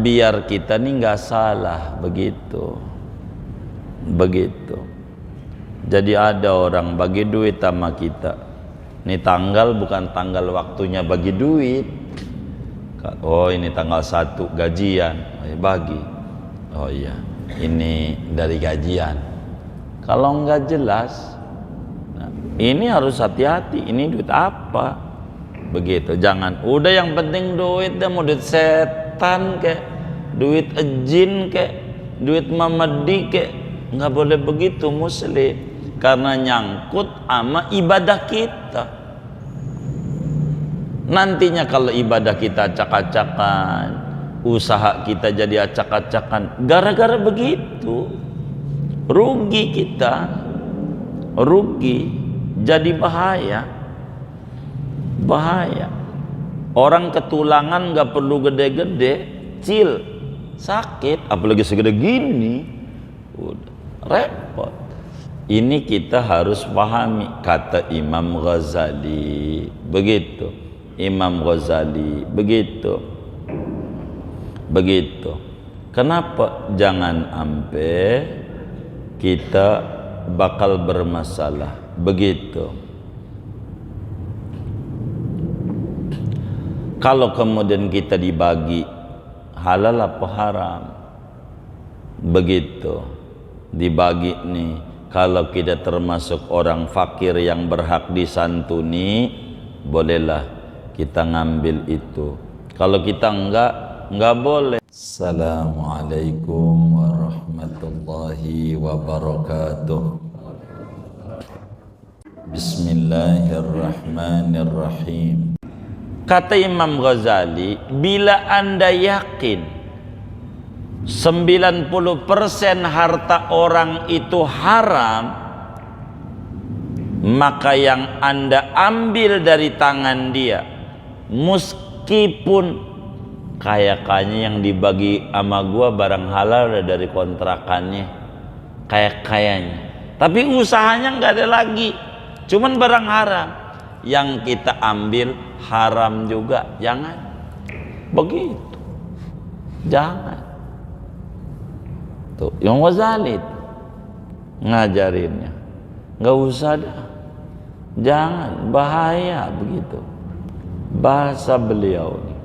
biar kita nih nggak salah begitu. Jadi ada orang bagi duit sama kita, ini tanggal bukan tanggal waktunya bagi duit. Oh ini tanggal 1 gajian, bagi. Oh iya ini dari gajian. Kalau nggak jelas, nah, ini harus hati-hati, ini duit apa begitu. Jangan udah yang penting duit, dah mau duit setan kek, duit jin kek, duit mamadi kek, nggak boleh begitu muslim, karena nyangkut sama ibadah kita. Nantinya kalau ibadah kita acak-acakan, usaha kita jadi acak-acakan, gara-gara begitu rugi kita, rugi, jadi bahaya. Orang ketulangan nggak perlu gede-gede, kecil sakit, apalagi segede gini, udah repot. Ini kita harus pahami, kata Imam Ghazali begitu. Imam Ghazali begitu. Kenapa jangan sampai kita bakal bermasalah begitu. Kalau kemudian kita dibagi halal apa haram begitu, dibagi nih, kalau kita termasuk orang fakir yang berhak disantuni, bolehlah kita ngambil itu. Kalau kita enggak boleh. Assalamualaikum warahmatullahi wabarakatuh. Bismillahirrahmanirrahim. Kata Imam Ghazali, bila Anda yakin 90% harta orang itu haram, maka yang Anda ambil dari tangan dia, meskipun kaya-kayanya yang dibagi sama gua barang halal dari kontrakannya, kaya-kayanya, tapi usahanya nggak ada lagi, cuman barang haram, yang kita ambil haram juga. Jangan begitu, jangan. Tuh yang Ghazali ngajarinnya, nggak usah dah, jangan, bahaya begitu bahasa beliau nih.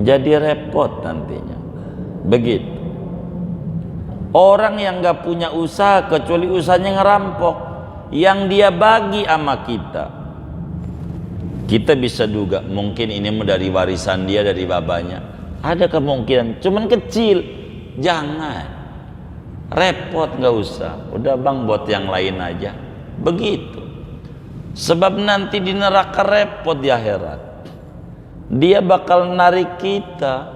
Jadi repot nantinya begitu. Orang yang nggak punya usaha kecuali usahanya ngerampok, yang dia bagi sama kita, kita bisa duga mungkin ini dari warisan dia dari babanya, ada kemungkinan, cuman kecil. Jangan repot, nggak usah, udah bang buat yang lain aja begitu. Sebab nanti di neraka repot, di akhirat dia bakal narik kita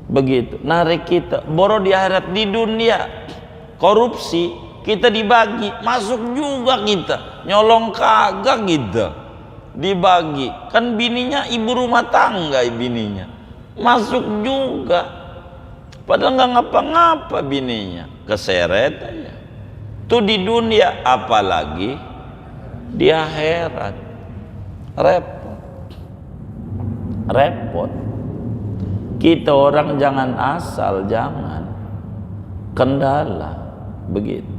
begitu, narik kita. Boro di akhirat, di dunia korupsi kita dibagi, masuk juga kita, nyolong kagak kita dibagi. Kan bininya ibu rumah tangga, bininya masuk juga, padahal nggak ngapa-ngapa bininya, keseret aja. Tuh di dunia, apalagi di akhirat repot. Kita orang jangan asal, jangan kendala begitu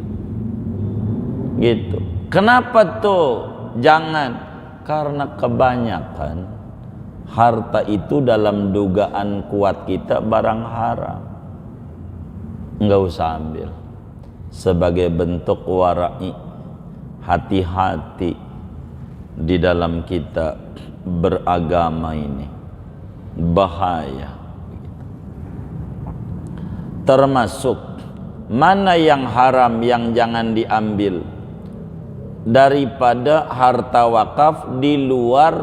gitu. Kenapa tuh jangan? Karena kebanyakan harta itu dalam dugaan kuat kita barang haram, nggak usah ambil. Sebagai bentuk warai, hati-hati di dalam kita beragama ini, bahaya. Termasuk mana yang haram yang jangan diambil daripada harta wakaf di luar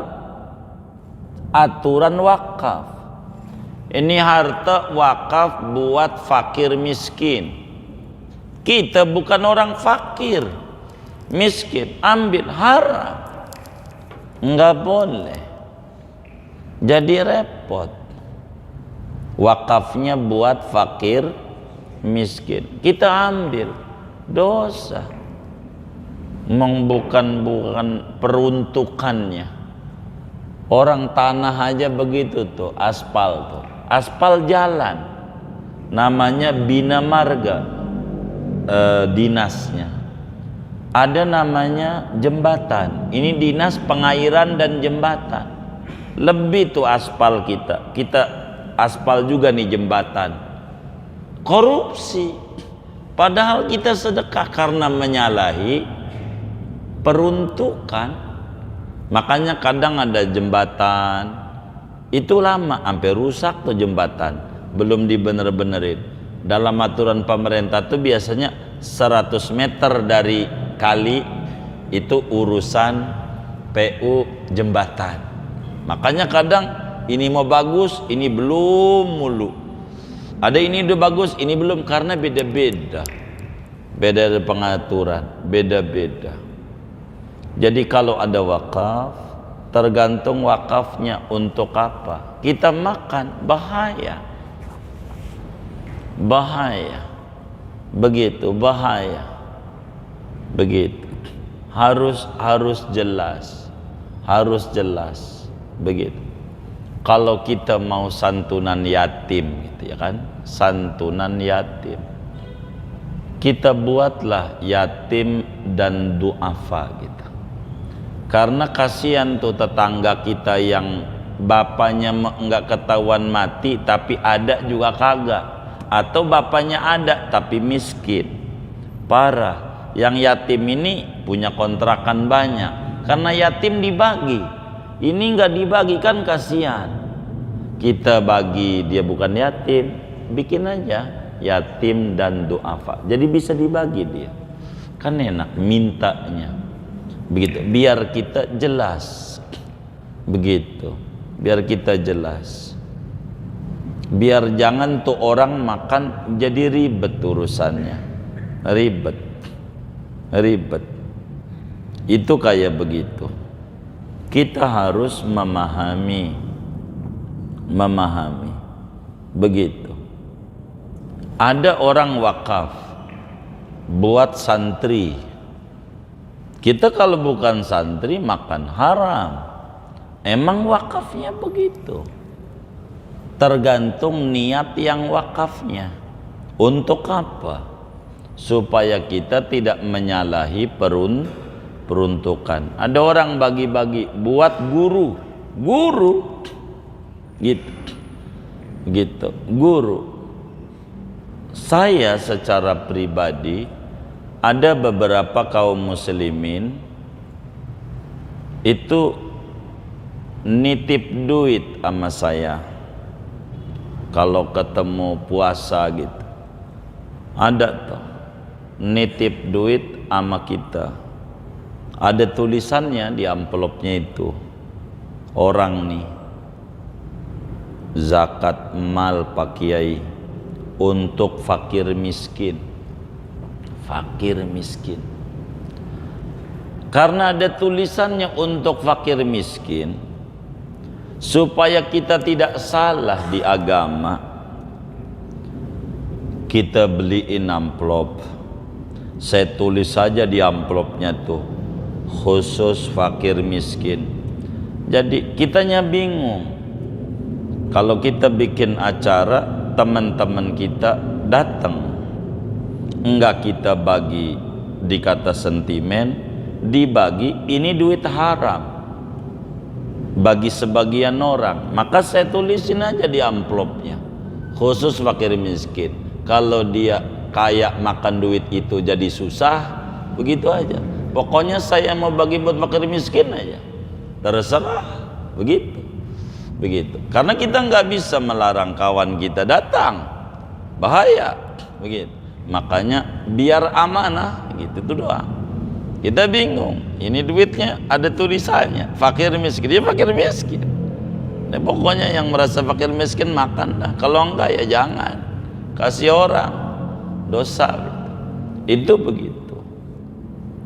aturan wakaf. Ini harta wakaf buat fakir miskin, kita bukan orang fakir miskin, ambil haram, nggak boleh. Jadi repot. Wakafnya buat fakir miskin, kita ambil, dosa. Bukan peruntukannya. Orang tanah aja begitu tuh, aspal tuh, aspal jalan, namanya bina marga, dinasnya. Ada namanya jembatan, ini dinas pengairan dan jembatan. Lebih tuh aspal kita aspal juga nih jembatan. Korupsi, padahal kita sedekah karena menyalahi peruntukan. Makanya kadang ada jembatan itu lama sampai rusak tuh jembatan, belum dibener-benerin. Dalam aturan pemerintah tuh biasanya 100 meter dari kali itu urusan PU jembatan. Makanya kadang ini mau bagus, ini belum mulu. Ada ini udah bagus, ini belum, karena beda-beda. Beda pengaturan, beda-beda. Jadi kalau ada wakaf, tergantung wakafnya untuk apa. Kita makan, bahaya. Bahaya. Begitu, bahaya. Begitu. Harus jelas. Harus jelas. Begitu. Kalau kita mau santunan yatim gitu ya kan, santunan yatim, kita buatlah yatim dan duafa gitu. Karena kasihan tuh tetangga kita yang bapaknya enggak ketahuan mati tapi ada juga kagak, atau bapaknya ada tapi miskin, parah. Yang yatim ini punya kontrakan banyak, karena yatim dibagi. Ini nggak dibagi kan kasihan. Kita bagi, dia bukan yatim, bikin aja yatim dan duafa. Jadi bisa dibagi dia. Kan enak mintanya. Begitu, biar kita jelas. Begitu, biar kita jelas. Biar jangan tuh orang makan jadi ribet urusannya. Ribet. Itu kayak begitu. Kita harus memahami begitu. Ada orang wakaf buat santri. Kita kalau bukan santri makan haram. Emang wakafnya begitu. Tergantung niat yang wakafnya. Untuk apa? Supaya kita tidak menyalahi peruntukan. Ada orang bagi-bagi buat guru gitu guru. Saya secara pribadi ada beberapa kaum muslimin itu nitip duit sama saya kalau ketemu puasa gitu. Ada tuh nitip duit sama kita. Ada tulisannya di amplopnya itu, orang nih zakat mal Pak Kiai untuk fakir miskin. Karena ada tulisannya untuk fakir miskin, supaya kita tidak salah di agama, kita beliin amplop. Saya tulis saja di amplopnya tuh khusus fakir miskin. Jadi kitanya bingung. Kalau kita bikin acara, teman-teman kita datang, enggak kita bagi dikata sentimen, dibagi ini duit haram bagi sebagian orang. Maka saya tulisin aja di amplopnya khusus fakir miskin. Kalau dia kaya makan duit itu jadi susah, begitu aja. Pokoknya saya mau bagi buat fakir miskin aja, terserah. Begitu. Karena kita nggak bisa melarang kawan kita datang, bahaya. Begitu. Makanya biar amanah, gitu itu doang. Kita bingung. Ini duitnya ada tulisannya fakir miskin, dia fakir miskin. Nah, pokoknya yang merasa fakir miskin makan dah. Kalau enggak ya jangan. Kasih orang, dosa. Itu begitu.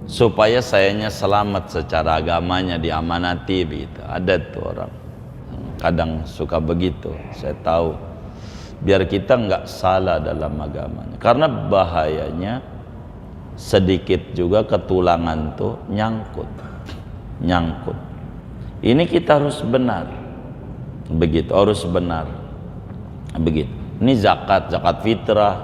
Supaya sayanya selamat secara agamanya, diamanati gitu. Ada tuh orang kadang suka begitu, saya tahu, biar kita nggak salah dalam agamanya. Karena bahayanya sedikit juga ketulangan tuh nyangkut. Ini kita harus benar, begitu, harus benar. Begitu. Ini zakat fitrah,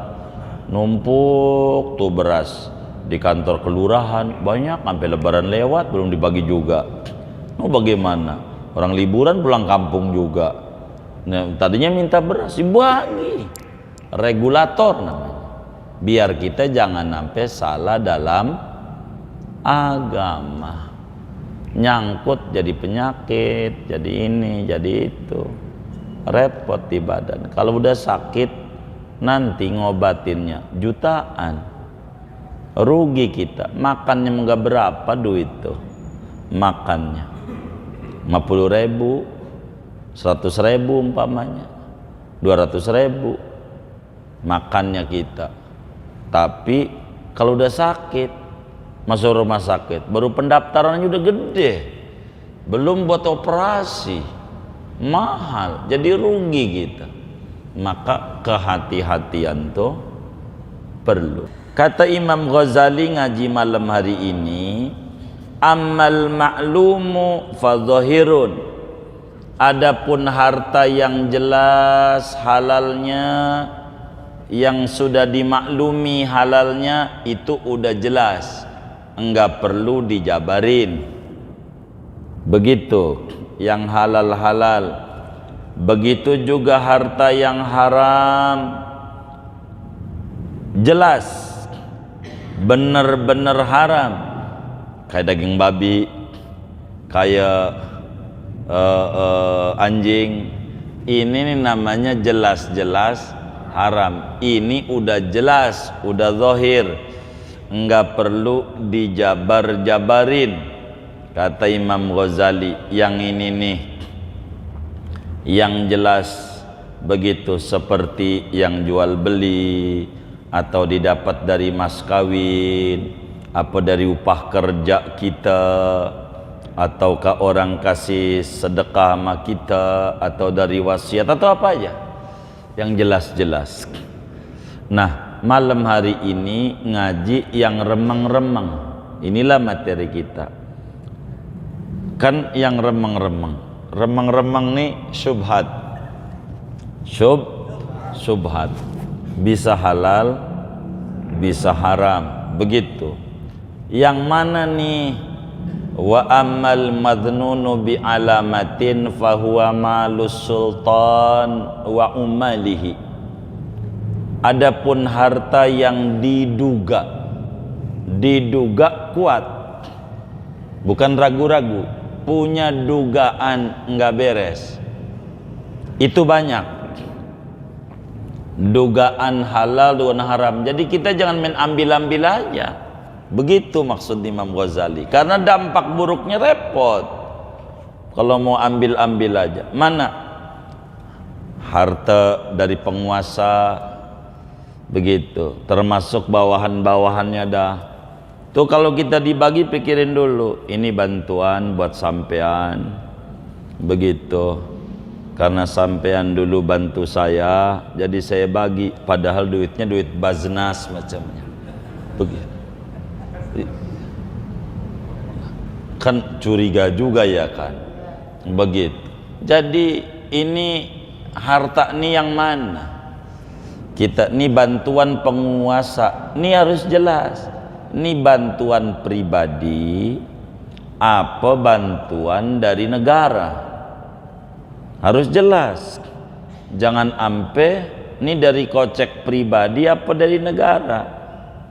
numpuk tuh beras di kantor kelurahan, banyak sampai lebaran lewat belum dibagi juga. Mau bagaimana? Orang liburan pulang kampung juga. Nah, tadinya minta beras dibagi. Regulator namanya. Biar kita jangan sampai salah dalam agama. Nyangkut jadi penyakit, jadi ini, jadi itu. Repot di badan. Kalau udah sakit nanti ngobatinnya jutaan. Rugi kita. Makannya enggak berapa duit tuh. Makannya 50.000, 100.000 umpamanya, 200.000 makannya kita. Tapi kalau udah sakit, masuk rumah sakit, baru pendaftarannya udah gede, belum buat operasi, mahal, jadi rugi kita. Maka kehati-hatian tuh perlu. Kata Imam Ghazali ngaji malam hari ini, ammal ma'lumu fadhahirun, adapun harta yang jelas halalnya, yang sudah dimaklumi halalnya, itu udah jelas, enggak perlu dijabarin. Begitu yang halal-halal. Begitu juga harta yang haram, jelas bener-bener haram. Kayak daging babi, kayak anjing, ini nih namanya jelas-jelas haram. Ini udah jelas, udah zahir, enggak perlu dijabar-jabarin. Kata Imam Ghazali, yang ini nih yang jelas begitu, seperti yang jual beli atau didapat dari mas kawin, apa dari upah kerja kita, ataukah orang kasih sedekah sama kita, atau dari wasiat, atau apa aja yang jelas-jelas. Nah, malam hari ini ngaji yang remeng-remeng. Inilah materi kita. Kan yang remeng-remeng. Remeng-remeng nih syubhat. Syubhat. Bisa halal, bisa haram. Begitu. Yang mana nih? Wa ammal madnunu bi alamatin fahuwa malus sultan wa umalihi. Adapun harta yang diduga kuat, bukan ragu-ragu, punya dugaan enggak beres, itu banyak. Dugaan halal, dugaan haram. Jadi kita jangan main ambil-ambil aja. Begitu maksud Imam Ghazali. Karena dampak buruknya repot kalau mau ambil-ambil aja. Mana harta dari penguasa, begitu, termasuk bawahan-bawahannya dah. Tuh kalau kita dibagi pikirin dulu, ini bantuan buat sampean, begitu. Karena sampean dulu bantu saya, jadi saya bagi. Padahal duitnya duit baznas macamnya. Begitu. Kan curiga juga ya kan. Begitu. Jadi ini harta ini yang mana? Kita ini bantuan penguasa, ini harus jelas. Ini bantuan pribadi apa bantuan dari negara, harus jelas. Jangan ampe ini dari kocek pribadi apa dari negara,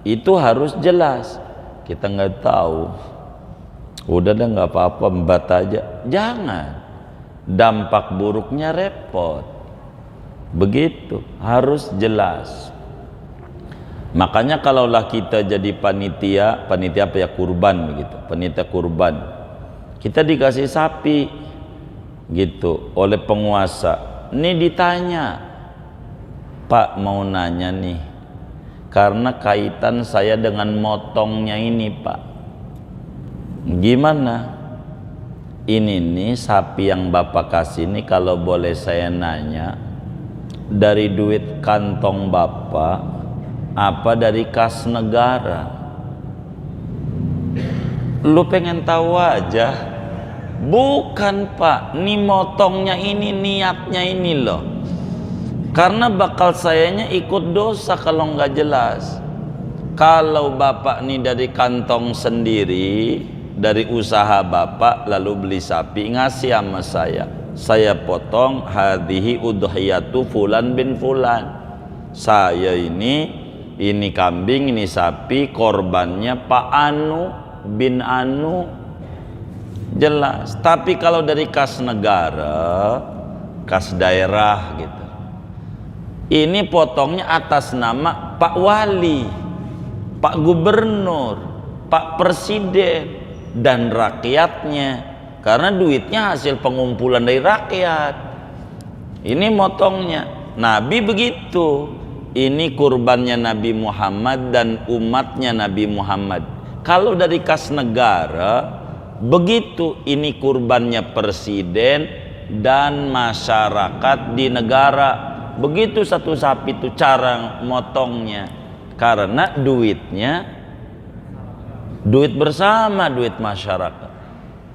itu harus jelas. Kita nggak tahu, udah deh nggak apa-apa, embat aja. Jangan, dampak buruknya repot. Begitu, harus jelas. Makanya kalaulah kita jadi panitia apa ya, kurban begitu, panitia kurban, kita dikasih sapi gitu oleh penguasa. Ini ditanya, Pak mau nanya nih, karena kaitan saya dengan motongnya ini Pak, gimana? Ini nih sapi yang Bapak kasih ini, kalau boleh saya nanya, dari duit kantong Bapak apa dari kas negara? Lu pengen tahu aja? Bukan Pak, nih motongnya ini niatnya ini loh. Karena bakal sayanya ikut dosa kalau nggak jelas. Kalau bapak nih dari kantong sendiri, dari usaha bapak, lalu beli sapi ngasih sama saya potong, hadhihi udhiyatu fulan bin fulan, saya ini kambing, ini sapi, korbannya Pak Anu bin Anu, jelas. Tapi kalau dari kas negara, kas daerah gitu, ini potongnya atas nama Pak Wali, Pak Gubernur, Pak Presiden, dan rakyatnya, karena duitnya hasil pengumpulan dari rakyat. Ini motongnya. Nabi begitu, ini kurbannya Nabi Muhammad dan umatnya Nabi Muhammad. Kalau dari kas negara begitu, ini kurbannya presiden dan masyarakat di negara. Begitu satu sapi itu cara motongnya, karena duitnya duit bersama, duit masyarakat.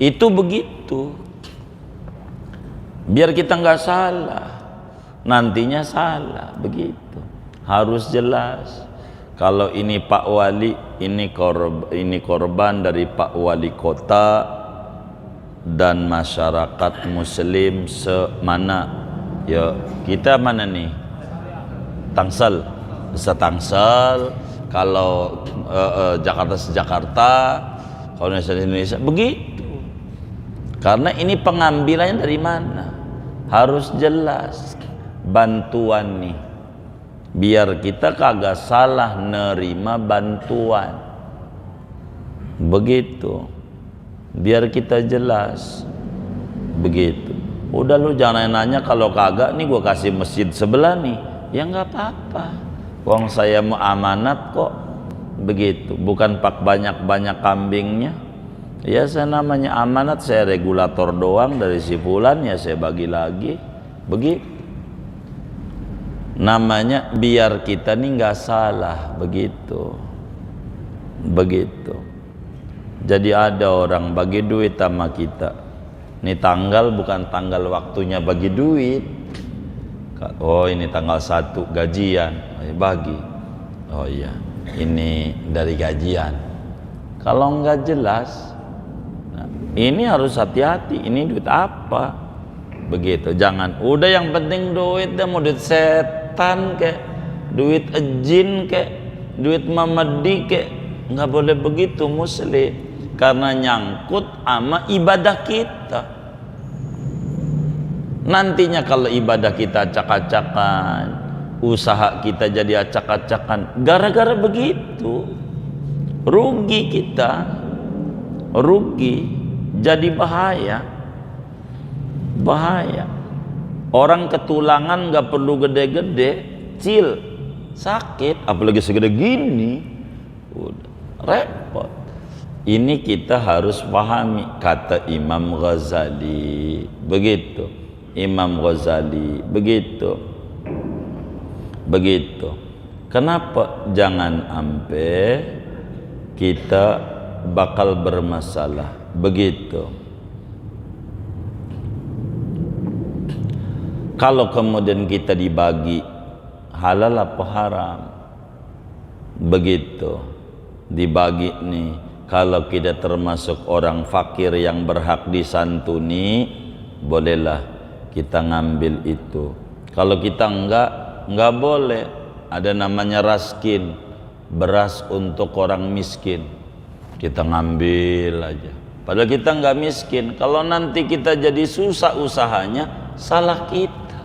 Itu begitu, biar kita nggak salah, nantinya salah. Begitu, harus jelas. Kalau ini Pak Wali, ini korban dari Pak Wali Kota dan masyarakat Muslim semana. Ya, kita mana nih? Tangsel, bisa Tangsel. Kalau Jakarta se-Jakarta, kalau Indonesia begitu. Karena ini pengambilannya dari mana? Harus jelas bantuan nih, biar kita kagak salah nerima bantuan. Begitu, biar kita jelas. Begitu. Udah lu jangan nanya, kalau kagak nih gua kasih masjid sebelah nih, ya nggak apa-apa. Wong saya mau amanat kok. Begitu, bukan pak banyak-banyak kambingnya. Ya saya namanya amanat, saya regulator doang dari si fulan, ya saya bagi lagi. Begitu. Namanya biar kita nih nggak salah. Begitu. Begitu. Jadi ada orang bagi duit sama kita. Ini tanggal bukan tanggal waktunya bagi duit. Oh ini tanggal 1 gajian, bagi. Oh iya, ini dari gajian. Kalau nggak jelas, nah, ini harus hati-hati. Ini duit apa? Begitu. Jangan udah yang penting duit, dah mau duit setan kek, duit jin kek, duit mamadi kek, nggak boleh begitu muslim. Karena nyangkut sama ibadah kita. Nantinya kalau ibadah kita acak-acakan, usaha kita jadi acak-acakan, gara-gara begitu, rugi kita, rugi, jadi bahaya. Bahaya. Orang ketulangan nggak perlu gede-gede, kecil, sakit, apalagi segede gini, udah repot. Ini kita harus pahami, kata Imam Ghazali. Begitu, Imam Ghazali begitu. Begitu. Kenapa jangan sampai kita bakal bermasalah? Begitu. Kalau kemudian kita dibagi halal apa haram, begitu dibagi nih. Kalau kita termasuk orang fakir yang berhak disantuni, bolehlah kita ngambil itu. Kalau kita enggak boleh. Ada namanya raskin, beras untuk orang miskin, kita ngambil aja. Padahal kita enggak miskin. Kalau nanti kita jadi susah usahanya, salah kita.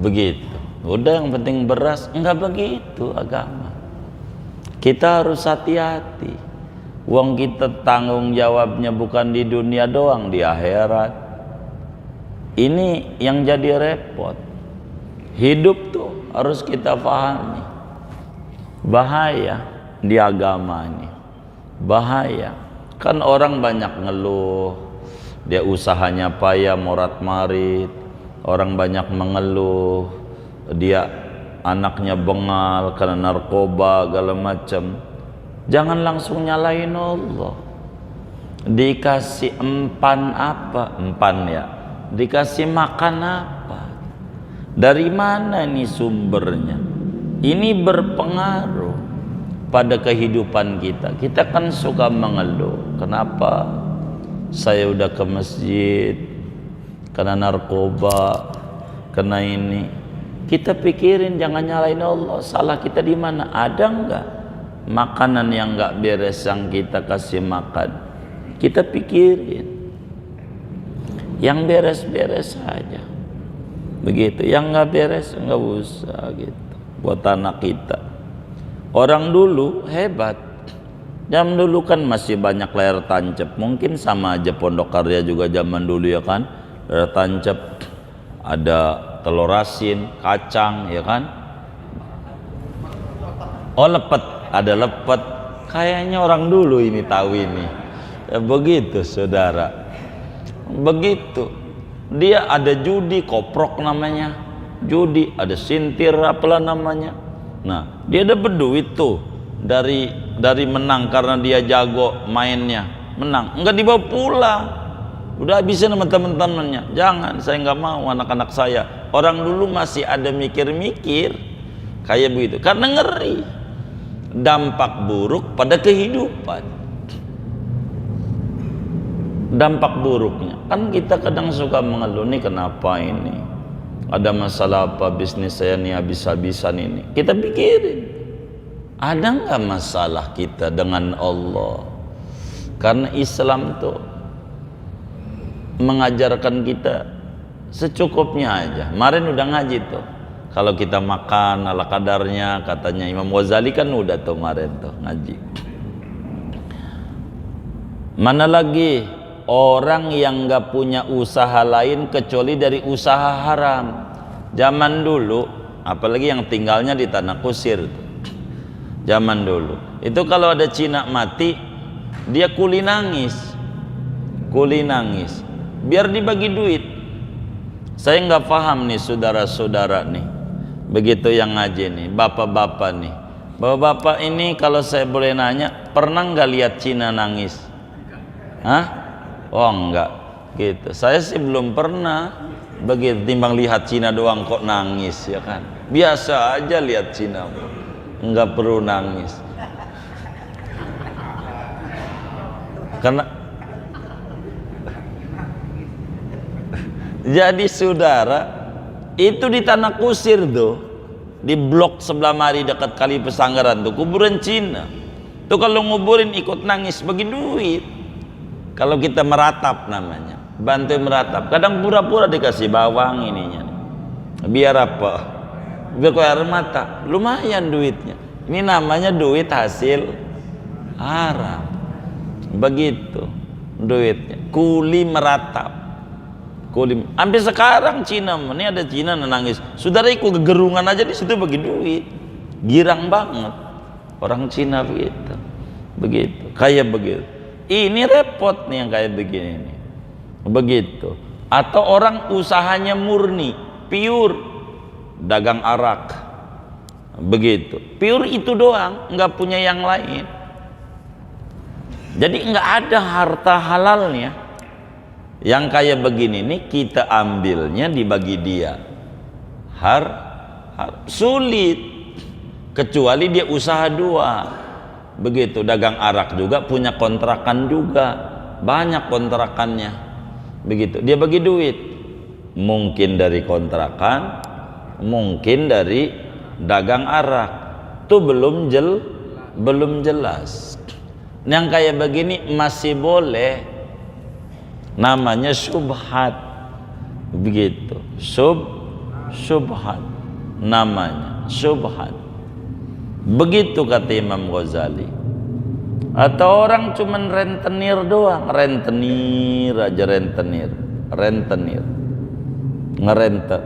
Begitu. Udah yang penting beras, enggak begitu agama. Kita harus hati-hati. Uang kita tanggung jawabnya bukan di dunia doang, di akhirat. Ini yang jadi repot. Hidup tuh harus kita pahami. Bahaya di agama ini. Bahaya. Kan orang banyak ngeluh, dia usahanya payah morat-marit. Orang banyak mengeluh, dia anaknya bengal karena narkoba segala macam. Jangan langsung nyalain Allah. Dikasih empan apa? Empan ya. Dikasih makan apa? Dari mana ini sumbernya? Ini berpengaruh pada kehidupan kita. Kita kan suka mengeluh, kenapa saya udah ke masjid kena narkoba, kena ini. Kita pikirin, jangan nyalain Allah. Salah kita di mana? Ada enggak makanan yang enggak beres yang kita kasih makan? Kita pikirin yang beres-beres saja. Begitu, yang enggak beres enggak usah gitu. Buat anak kita. Orang dulu hebat. Zaman dulu kan masih banyak layar tancap. Mungkin sama aja Pondok Karya juga zaman dulu ya kan. Layar tancap, ada telur asin, kacang ya kan. Oh lepet, ada lepet. Kayaknya orang dulu ini tahu ini. Ya, begitu saudara. Begitu. Dia ada judi, koprok namanya. Judi, ada sintir apalah namanya. Nah, dia ada berduit tuh dari menang karena dia jago mainnya, menang. Enggak dibawa pulang. Udah habisin sama teman-temannya. Jangan, saya nggak mau anak-anak saya. Orang dulu masih ada mikir-mikir kayak begitu. Karena ngeri dampak buruk pada kehidupan. Dampak buruknya. Kan kita kadang suka mengeluh, nih kenapa ini? Ada masalah apa, bisnis saya nih habis-habisan ini. Kita pikirin, ada nggak masalah kita dengan Allah? Karena Islam tuh mengajarkan kita secukupnya aja. Kemarin udah ngaji tuh. Kalau kita makan ala kadarnya, katanya Imam Ghazali kan udah tuh kemarin tuh ngaji. Mana lagi orang yang nggak punya usaha lain kecuali dari usaha haram. Zaman dulu, apalagi yang tinggalnya di tanah kusir tuh. Zaman dulu itu kalau ada Cina mati, dia kuli nangis biar dibagi duit. Saya nggak paham nih saudara-saudara nih, begitu yang ngaji nih, bapak-bapak nih. Bapak-bapak ini kalau saya boleh nanya, pernah nggak lihat Cina nangis? Hah? Oh enggak gitu. Saya sih belum pernah. Begitu, timbang lihat Cina doang kok nangis ya kan. Biasa aja lihat Cina, enggak perlu nangis. Karena jadi saudara, itu di tanah kusir tuh, di blok sebelah mari dekat Kali Pesanggaran tuh, kuburan Cina. Tuh kalau nguburin ikut nangis bagi duit. Kalau kita meratap namanya, bantu meratap. Kadang pura-pura dikasih bawang ininya. Biar apa? Biar kau air mata. Lumayan duitnya. Ini namanya duit hasil haram. Begitu duitnya. Kuli meratap. Kuli. Sampai sekarang Cina, ini ada Cina nangis. Saudara ikut gegerungan aja di situ bagi duit. Girang banget. Orang Cina begitu. Begitu. Kayak begitu. Ini repot nih yang kayak begini nih. Begitu. Atau orang usahanya murni, pure, dagang arak. Begitu. Pure itu doang, nggak punya yang lain. Jadi nggak ada harta halalnya. Yang kayak begini nih kita ambilnya dibagi dia. Sulit. Kecuali dia usaha dua. Begitu, dagang arak juga punya kontrakan juga, banyak kontrakannya. Begitu, dia bagi duit, mungkin dari kontrakan, mungkin dari dagang arak. Itu belum jelas. Yang kayak begini masih boleh, namanya syubhat. Begitu, syubhat, namanya syubhat. Begitu kata Imam Ghazali. Atau orang cuman rentenir doang, rentenir aja, rentenir, ngerente.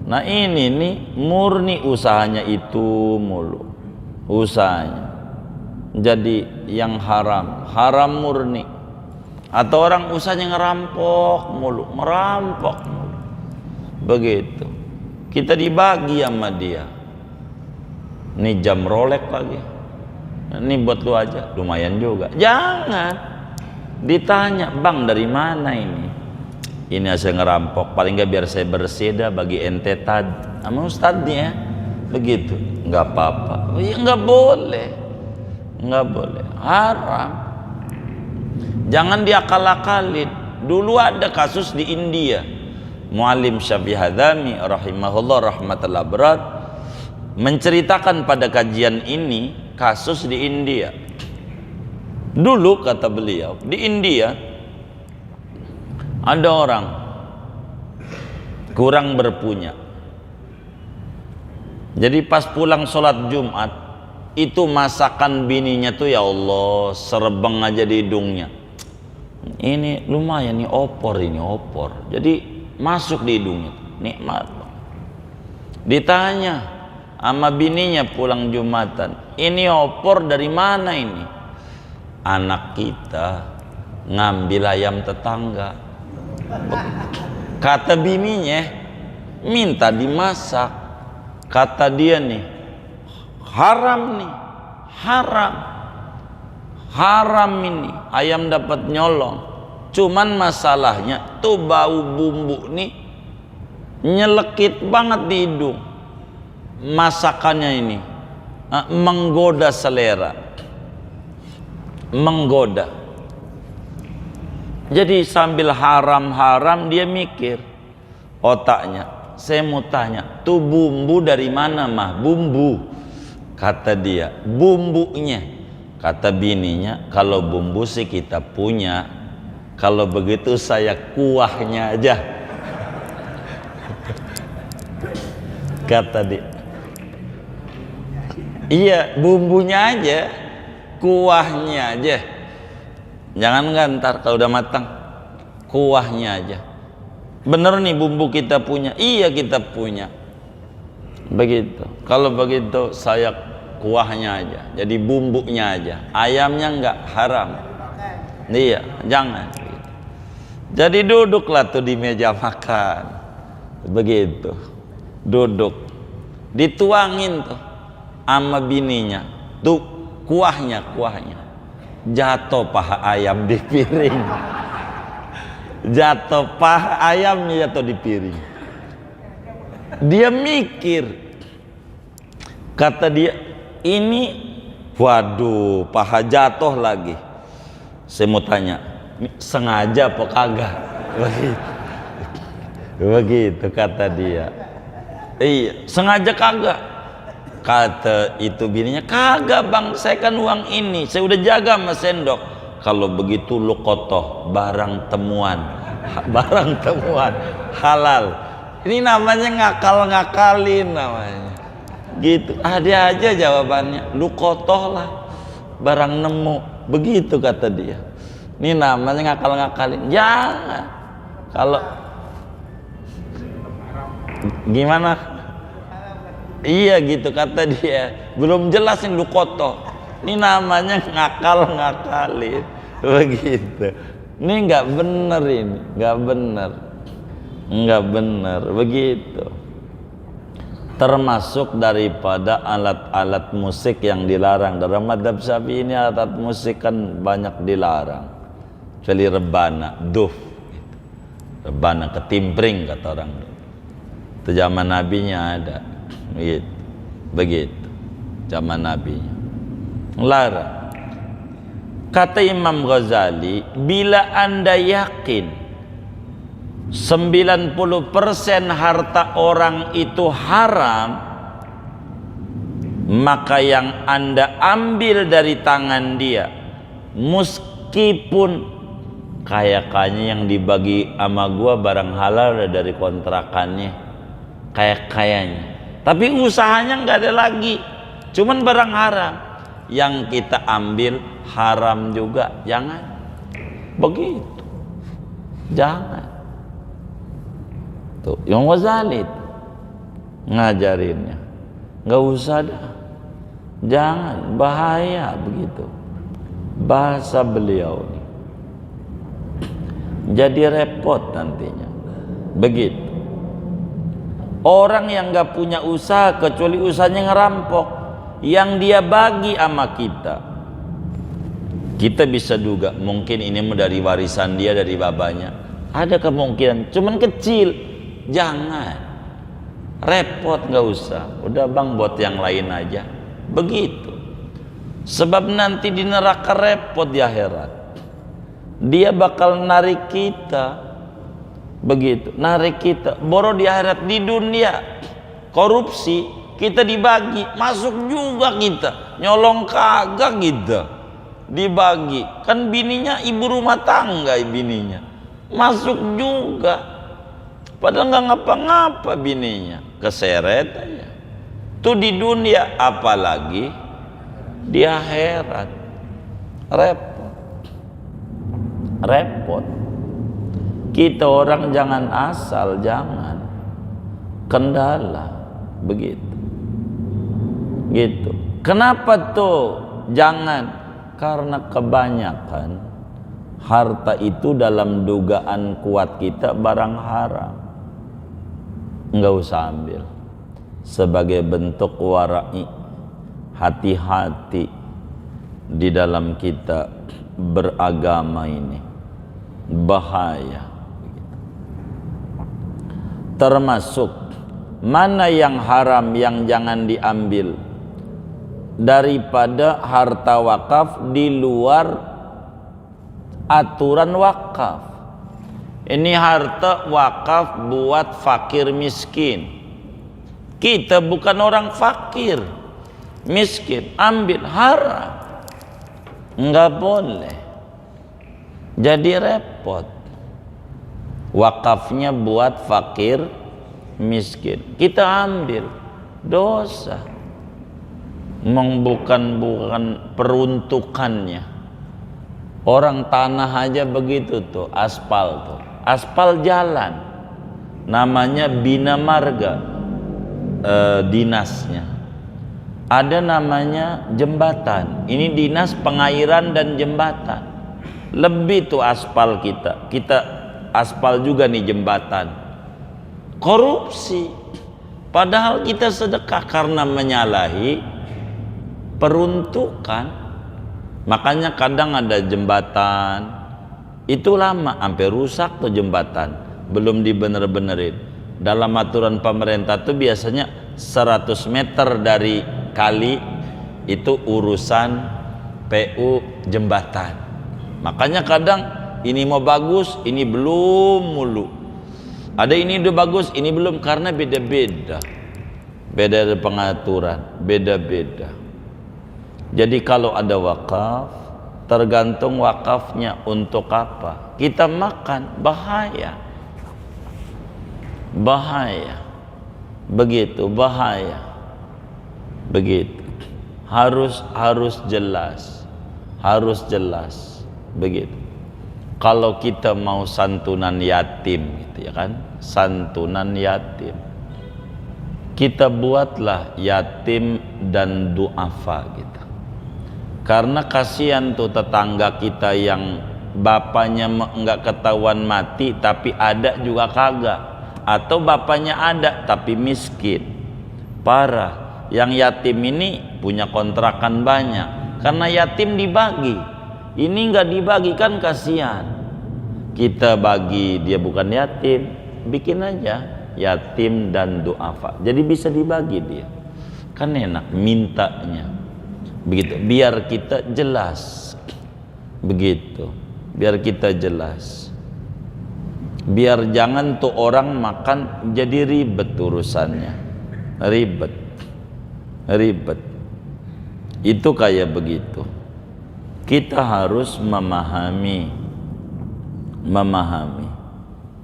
Nah ini nih murni usahanya itu mulu, usahanya. Jadi yang haram murni. Atau orang usahanya ngerampok mulu. Begitu. Kita dibagi sama dia. Ini jam Rolex lagi. Ini buat lu aja, lumayan juga. Jangan ditanya, bang dari mana ini? ini saya ngerampok, paling nggak biar saya bersih dah bagi ente tad sama ustadznya begitu. Nggak apa-apa. Ya, nggak boleh, nggak boleh, haram. Jangan diakal-akalin. Dulu ada kasus di India, Muallim Syafi'i Hadzami rahimahullah rahmatullah berat menceritakan pada kajian ini kasus di India. Dulu kata beliau, di India ada orang kurang berpunya. Jadi pas pulang sholat Jumat itu masakan bininya tuh ya Allah serebeng aja di hidungnya. Ini lumayan nih opor, ini opor. Jadi masuk di hidungnya, nikmat. Ditanya sama bininya pulang Jumatan, ini opor dari mana ini? Anak kita ngambil ayam tetangga. Kata bininya, minta dimasak. Kata dia nih, haram nih, haram ini, ayam dapat nyolong. Cuman masalahnya tuh bau bumbu nih nyelekit banget di hidung. Masakannya ini menggoda selera, menggoda. Jadi sambil haram-haram dia mikir otaknya, saya mau tanya, tuh bumbu dari mana mah? Bumbu, kata dia, bumbunya. Kata bininya, kalau bumbu sih kita punya, kalau begitu saya kuahnya aja. Kata dia, iya bumbunya aja, kuahnya aja. Jangan ntar kalau udah matang, kuahnya aja. Bener nih bumbu kita punya, iya kita punya. Begitu. Kalau begitu saya kuahnya aja, jadi bumbunya aja, ayamnya enggak haram. Iya, jangan. Jadi duduklah tuh di meja makan, begitu, duduk, dituangin tuh sama bininya, tuh kuahnya, jatuh paha ayam di piring, jatuh paha ayamnya jatuh di piring. Dia mikir, kata dia, ini waduh paha jatuh lagi. Saya mau tanya, sengaja apa kagak? Begitu kata dia. Iya, sengaja kagak? Kata itu bininya, kagak bang, saya kan uang ini saya udah jaga sama sendok. Kalau begitu lu kotoh, barang temuan halal. Ini namanya ngakal-ngakalin namanya. Gitu, ada aja jawabannya, lu kotoh lah, barang nemu. Begitu kata dia. Ini namanya ngakal-ngakalin. Jangan. Kalau gimana? Iya gitu kata dia. Belum jelasin lu kotoh. Ini namanya ngakal-ngakalin. Begitu. Ini nggak bener ini, nggak bener. Begitu. Termasuk daripada alat-alat musik yang dilarang. Dalam madzhab Syafi'i ini alat musik kan banyak dilarang. Kecuali rebana, duf, rebana ketimpring kata orang. Itu zaman nabinya ada. Begitu. Zaman nabinya. Larang. Kata Imam Ghazali, bila Anda yakin 90% harta orang itu haram, maka yang Anda ambil dari tangan dia, meskipun kaya-kayanya yang dibagi sama gua barang halal dari kontrakannya, kaya-kayanya, tapi usahanya nggak ada lagi, cuman barang haram, yang kita ambil haram juga. Jangan begitu, jangan. Tuh, Imam Ghazali ngajarinnya, nggak usah dah, jangan, bahaya begitu. Bahasa beliau ini jadi repot nantinya. Begitu. Orang yang nggak punya usaha kecuali usahanya ngerampok, yang dia bagi sama kita, kita bisa duga mungkin ini dari warisan dia dari babanya. Ada kemungkinan, cuman kecil. Jangan repot, nggak usah. Udah bang, buat yang lain aja. Begitu. Sebab nanti di neraka repot di akhirat. Dia bakal narik kita. Begitu, narik kita. Boro di akhirat, di dunia korupsi, kita dibagi, masuk juga kita. Nyolong kagak kita, dibagi. Kan bininya ibu rumah tangga, bininya masuk juga. Padahal nggak ngapa-ngapa bininya, keseret aja. Itu di dunia, apalagi di akhirat. Repot. Kita orang jangan asal, jangan kendala begitu. Gitu. Kenapa tuh jangan? Karena kebanyakan harta itu dalam dugaan kuat kita barang haram. Enggak usah ambil. Sebagai bentuk wara'i, hati-hati di dalam kita beragama ini. Bahaya. Termasuk mana yang haram yang jangan diambil daripada harta wakaf di luar aturan wakaf. Ini harta wakaf buat fakir miskin. Kita bukan orang fakir miskin, ambil haram, nggak boleh. Jadi repot. Wakafnya buat fakir miskin, kita ambil, dosa. Bukan peruntukannya. Orang tanah aja begitu tuh, aspal tuh, aspal jalan, namanya bina marga, dinasnya. Ada namanya jembatan, ini dinas pengairan dan jembatan. Lebih tuh aspal kita aspal juga nih jembatan. Korupsi, padahal kita sedekah karena menyalahi peruntukan. Makanya kadang ada jembatan itu lama sampai rusak tuh jembatan, belum dibener-benerin. Dalam aturan pemerintah tuh biasanya 100 meter dari kali itu urusan PU jembatan. Makanya kadang ini mau bagus, ini belum mulu. Ada ini udah bagus, ini belum, karena beda-beda. Beda pengaturan, beda-beda. Jadi kalau ada wakaf, tergantung wakafnya untuk apa. Kita makan, bahaya. Bahaya. Begitu, bahaya. Begitu. Harus jelas. Harus jelas. Begitu. Kalau kita mau santunan yatim gitu ya kan, santunan yatim, kita buatlah yatim dan duafa gitu. Karena kasihan tuh tetangga kita yang bapaknya enggak ketahuan mati tapi ada juga kagak, atau bapaknya ada tapi miskin. Parah. Yang yatim ini punya kontrakan banyak, karena yatim dibagi. Ini enggak dibagi kan kasihan. Kita bagi, dia bukan yatim, bikin aja yatim dan duafa. Jadi bisa dibagi dia. Kan enak mintanya. Begitu, biar kita jelas. Begitu. Biar kita jelas. Biar jangan tuh orang makan jadi ribet urusannya. Ribet. Itu kayak begitu. Kita harus memahami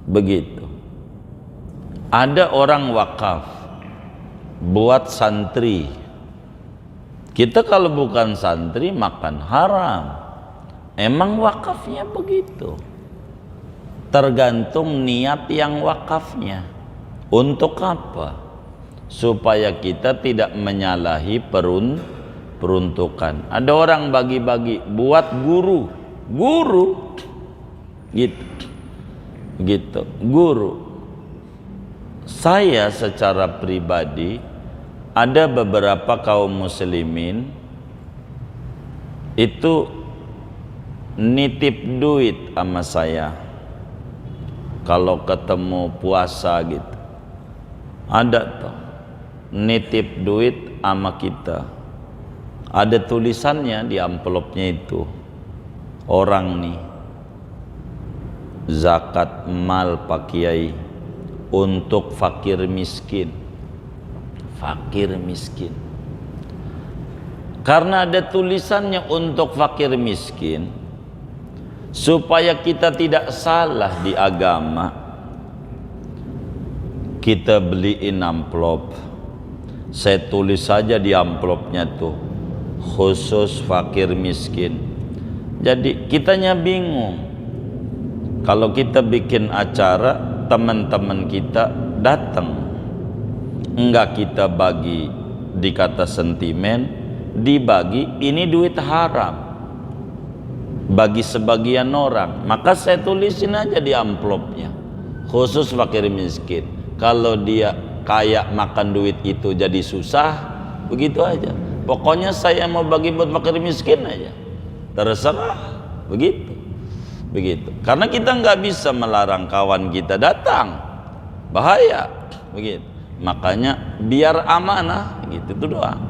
begitu. Ada orang wakaf buat santri. Kita kalau bukan santri makan haram. Emang wakafnya begitu. Tergantung niat yang wakafnya. Untuk apa? Supaya kita tidak menyalahi peruntukan. Ada orang bagi-bagi buat guru gitu guru. Saya secara pribadi ada beberapa kaum muslimin itu nitip duit sama saya, kalau ketemu puasa gitu, ada tuh nitip duit sama kita, ada tulisannya di amplopnya itu, orang nih zakat mal Pak Kiai untuk fakir miskin. Fakir miskin, karena ada tulisannya untuk fakir miskin, supaya kita tidak salah di agama, kita beliin amplop, saya tulis saja di amplopnya tuh khusus fakir miskin. Jadi kitanya bingung, kalau kita bikin acara teman-teman kita datang, enggak kita bagi dikata sentimen, dibagi ini duit haram bagi sebagian orang, maka saya tulisin aja di amplopnya khusus fakir miskin. Kalau dia kayak makan duit itu jadi susah, begitu aja. Pokoknya saya mau bagi buat fakir miskin aja, terserah, begitu. Karena kita nggak bisa melarang kawan kita datang, bahaya, begitu. Makanya biar amanah, gitu, itu doang.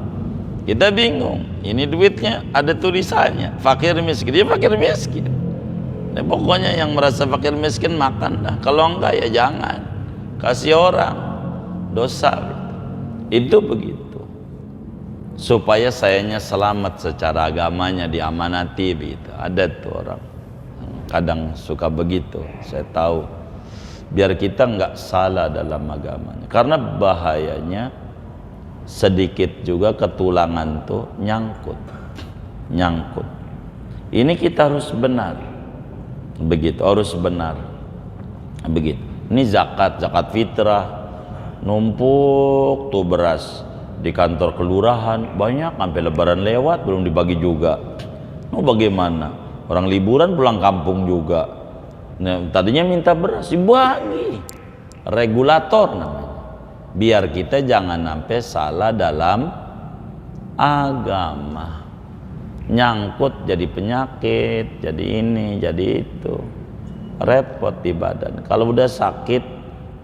Kita bingung, ini duitnya ada tulisannya fakir miskin, dia fakir miskin. Nah, pokoknya yang merasa fakir miskin makan dah, kalau enggak ya jangan, kasih orang, dosa gitu. Itu begitu, supaya sayanya selamat secara agamanya, diamanati gitu. Ada tuh orang kadang suka begitu, saya tahu, biar kita nggak salah dalam agamanya. Karena bahayanya sedikit juga ketulangan tuh nyangkut. Ini kita harus benar, begitu, harus benar, begitu. Ini zakat fitrah, numpuk tuh beras di kantor kelurahan banyak, sampai lebaran lewat belum dibagi juga. Mau bagaimana? Orang liburan pulang kampung juga. Nah, tadinya minta beras dibagi, regulator namanya, biar kita jangan sampai salah dalam agama, nyangkut jadi penyakit, jadi ini jadi itu, repot di badan. Kalau udah sakit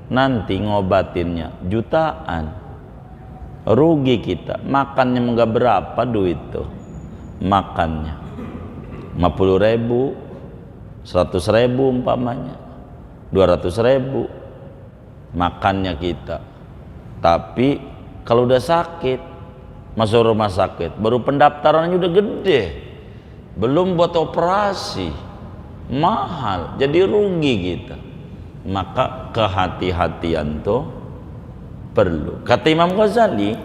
nanti ngobatinnya jutaan, rugi kita. Makannya enggak berapa duit tuh, makannya 50.000, 100.000 umpamanya, 200.000 makannya kita. Tapi kalau udah sakit, masuk rumah sakit, baru pendaftarannya udah gede, belum buat operasi, mahal, jadi rugi kita. Maka kehati-hatian tuh perlu. Kata Imam Ghazali,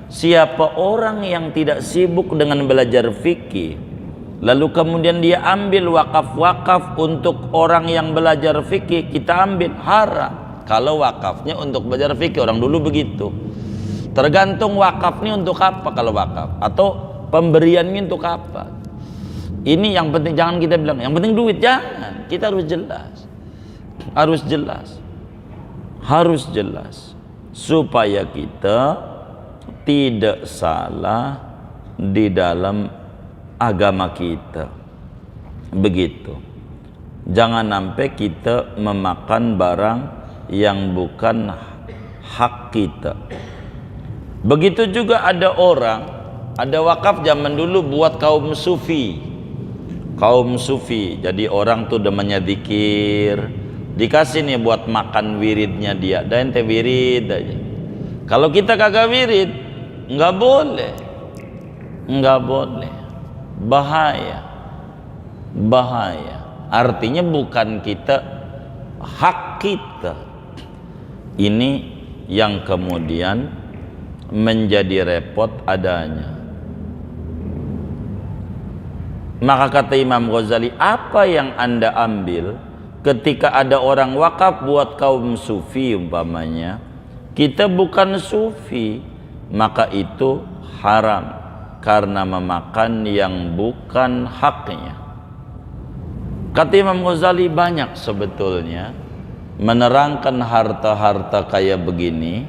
siapa orang yang tidak sibuk dengan belajar fikih, lalu kemudian dia ambil wakaf untuk orang yang belajar fikih, kita ambil, haram. Kalau wakafnya untuk belajar fikih, orang dulu begitu. Tergantung wakafnya untuk apa, kalau wakaf, atau pemberiannya untuk apa. Ini yang penting, jangan kita bilang yang penting duit, jangan. Kita harus jelas supaya kita tidak salah di dalam agama kita, begitu. Jangan sampai kita memakan barang yang bukan hak kita. Begitu juga ada orang, ada wakaf zaman dulu buat kaum sufi. Jadi orang tuh demennya zikir, dikasih nih buat makan wiridnya dia, dan ente wirid aja. Kalau kita kagak wirid, nggak boleh, bahaya. Artinya bukan kita, hak kita. Ini yang kemudian menjadi repot adanya. Maka kata Imam Ghazali, apa yang Anda ambil ketika ada orang wakaf buat kaum sufi umpamanya, kita bukan sufi, maka itu haram karena memakan yang bukan haknya. Kata Imam Ghazali, banyak sebetulnya menerangkan harta-harta kayak begini.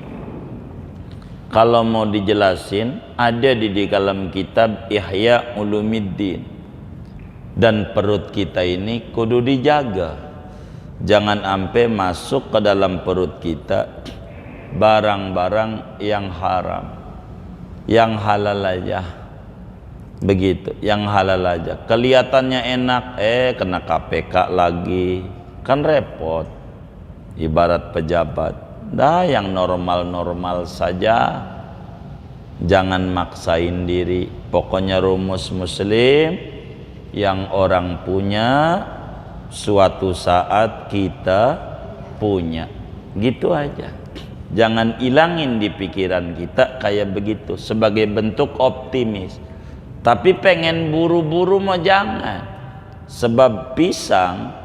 Kalau mau dijelasin, ada di dalam kitab Ihya Ulumuddin. Dan perut kita ini kudu dijaga. Jangan sampai masuk ke dalam perut kita barang-barang yang haram. Yang halal aja. Begitu, yang halal aja. Kelihatannya enak, kena KPK lagi. Kan repot. Ibarat pejabat. Dah yang normal-normal saja. Jangan maksain diri. Pokoknya rumus muslim yang orang punya suatu saat kita punya. Gitu aja. Jangan ilangin di pikiran kita kayak begitu sebagai bentuk optimis. Tapi pengen buru-buru mah jangan. Sebab pisang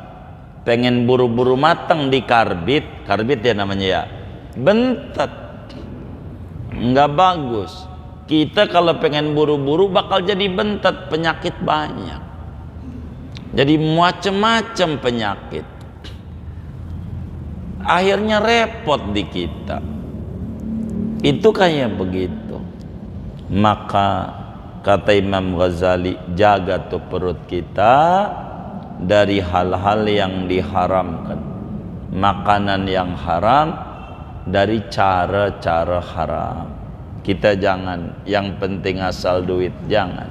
pengen buru-buru matang di karbit ya namanya ya, bentet, nggak bagus. Kita kalau pengen buru-buru bakal jadi bentet, penyakit banyak, jadi macem-macem penyakit, akhirnya repot di kita. Itu kayak begitu. Maka kata Imam Ghazali, jaga tuh perut kita dari hal-hal yang diharamkan, makanan yang haram, dari cara-cara haram. Kita jangan, yang penting asal duit, jangan.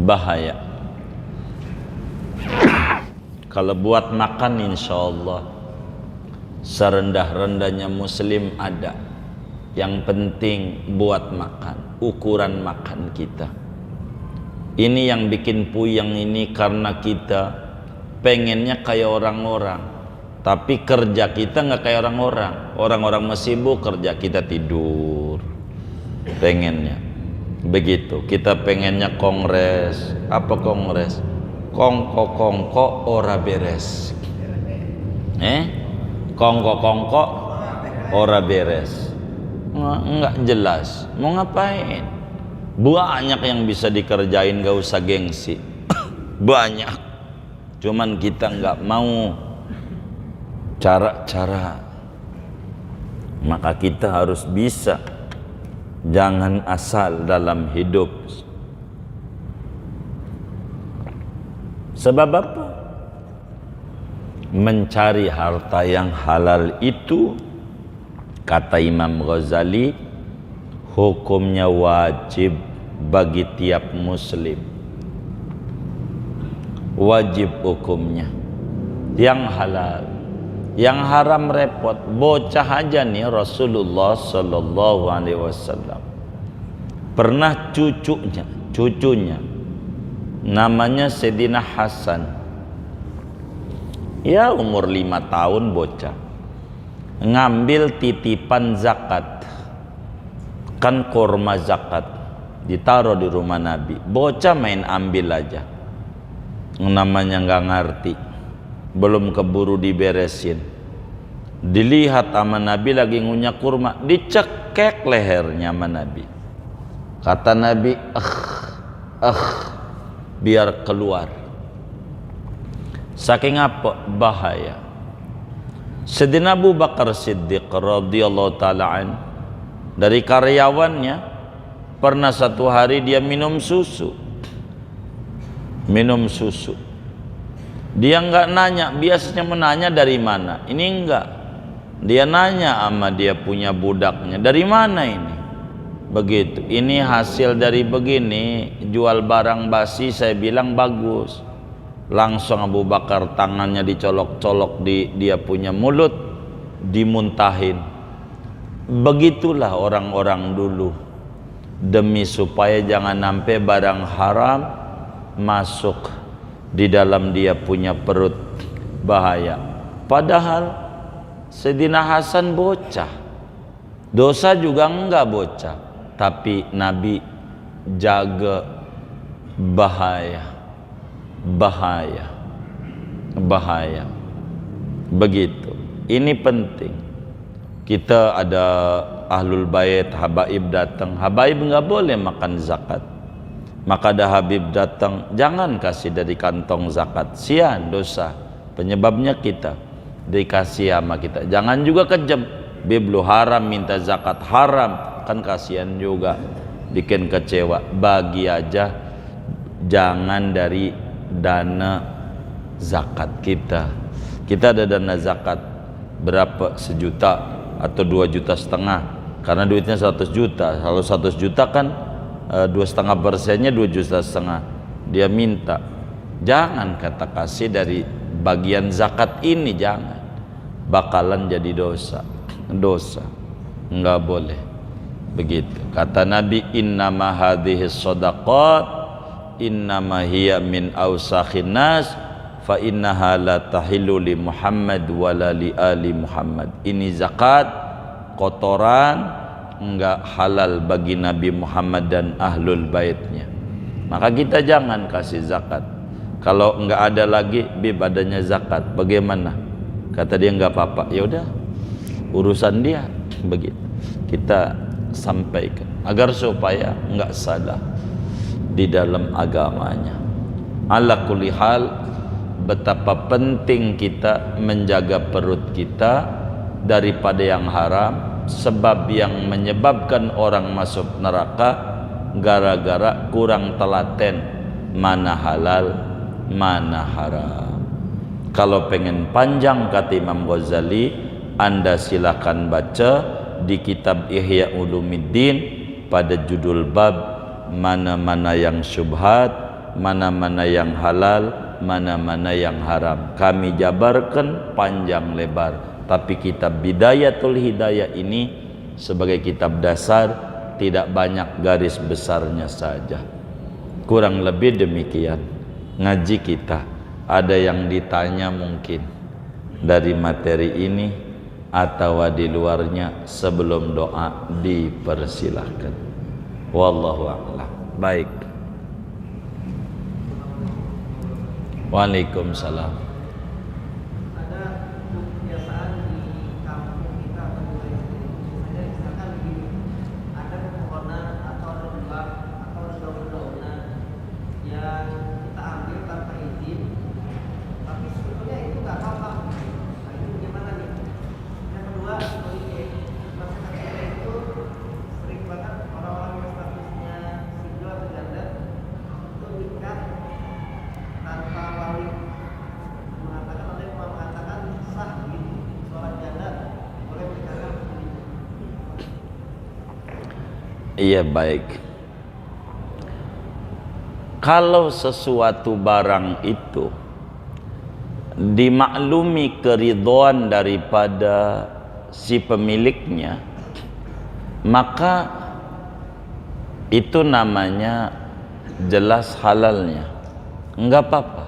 Bahaya. Kalau buat makan insya Allah serendah-rendahnya muslim ada. Yang penting buat makan, ukuran makan kita. Ini yang bikin puyeng ini karena kita pengennya kayak orang-orang, tapi kerja kita nggak kayak orang-orang. Orang-orang masih sibuk, kerja kita tidur. Pengennya begitu. Kita pengennya kongres. Apa kongres? Kongko-kongko ora beres. Kongko-kongko ora beres. Nggak jelas. Mau ngapain? Banyak yang bisa dikerjain, gak usah gengsi. Banyak. Cuman kita nggak mau cara-cara. Maka kita harus bisa. Jangan asal dalam hidup. Sebab apa? Mencari harta yang halal itu, kata Imam Ghazali, hukumnya wajib bagi tiap muslim. Wajib hukumnya. Yang halal. Yang haram repot. Bocah aja nih Rasulullah sallallahu alaihi wasallam pernah cucunya namanya Sayyidina Hasan, ya umur 5 tahun bocah, ngambil titipan zakat, kan kurma zakat ditaruh di rumah Nabi. Bocah main ambil aja, namanya nggak ngerti, belum keburu diberesin. Dilihat sama Nabi lagi ngunyah kurma, dicekek lehernya sama Nabi. Kata Nabi, biar keluar. Saking apa? Bahaya. Sayyidina Abu Bakar Siddiq radhiyallahu ta'ala an, dari karyawannya, pernah satu hari dia minum susu. Dia nggak nanya, biasanya menanya dari mana. Ini enggak. Dia nanya sama dia punya budaknya, dari mana ini? Begitu. Ini hasil dari begini, jual barang basi. Saya bilang bagus. Langsung Abu Bakar tangannya dicolok-colok di dia punya mulut, dimuntahin. Begitulah orang-orang dulu, demi supaya jangan sampai barang haram masuk di dalam dia punya perut, bahaya. Padahal Sayyidina Hasan bocah, dosa juga enggak bocah, tapi Nabi jaga. Bahaya begitu. Ini penting. Kita ada ahlul bait, habaib datang, habaib nggak boleh makan zakat. Maka ada habib datang, jangan kasih dari kantong zakat, sian dosa, penyebabnya kita dikasih sama kita. Jangan juga kejam, biblu haram minta zakat, haram, kan kasihan juga, bikin kecewa. Bagi aja, jangan dari dana zakat kita, Kita ada dana zakat berapa, 1 juta atau 2,5 juta, karena duitnya 100 juta. Kalau 100 juta kan 2,5%-nya 2,5 juta. Dia minta, jangan kata kasih dari bagian zakat ini, jangan, bakalan jadi dosa, enggak boleh begitu. Kata Nabi, innama hadhis shadaqat innama hiya min awsakhin nas fa innaha la tahillu li Muhammad wala li ali Muhammad. Ini zakat kotoran, enggak halal bagi Nabi Muhammad dan ahlul baitnya. Maka kita jangan kasih zakat. Kalau enggak ada lagi adanya zakat, bagaimana? Kata dia enggak apa-apa. Ya udah, urusan dia begitu. Kita sampaikan agar supaya enggak salah di dalam agamanya. Ala kulli hal, betapa penting kita menjaga perut kita daripada yang haram, sebab yang menyebabkan orang masuk neraka gara-gara kurang telaten mana halal mana haram. Kalau pengen panjang, kata Imam Ghazali, Anda silakan baca di kitab Ihya Ulumuddin pada judul bab mana-mana yang syubhat, mana-mana yang halal, mana-mana yang haram. Kami jabarkan panjang lebar, tapi kitab Bidayatul Hidayah ini sebagai kitab dasar, tidak banyak garis besarnya saja. Kurang lebih demikian ngaji kita. Ada yang ditanya mungkin dari materi ini atau di luarnya, sebelum doa dipersilahkan. Wallahu a'lam. Baik. Waalaikumsalam. Ada kebiasaan di kampung kita atau di misalnya misalkan begini, ada pepohonan atau ada lembah atau ada daun-daunan yang kita ambil tanpa izin, tapi sebetulnya itu nggak apa-apa. Nah, ini bagaimana nih? Yang kedua, sebagai masyarakat kita itu sering banget orang-orang yang statusnya single atau janda itu nikah tanpa wali, mengatakan, ada yang mengatakan sah gitu, seorang janda boleh menikahkan sendiri. Iya, baik. Kalau sesuatu barang itu dimaklumi keridhaan daripada si pemiliknya, maka itu namanya jelas halalnya, enggak apa-apa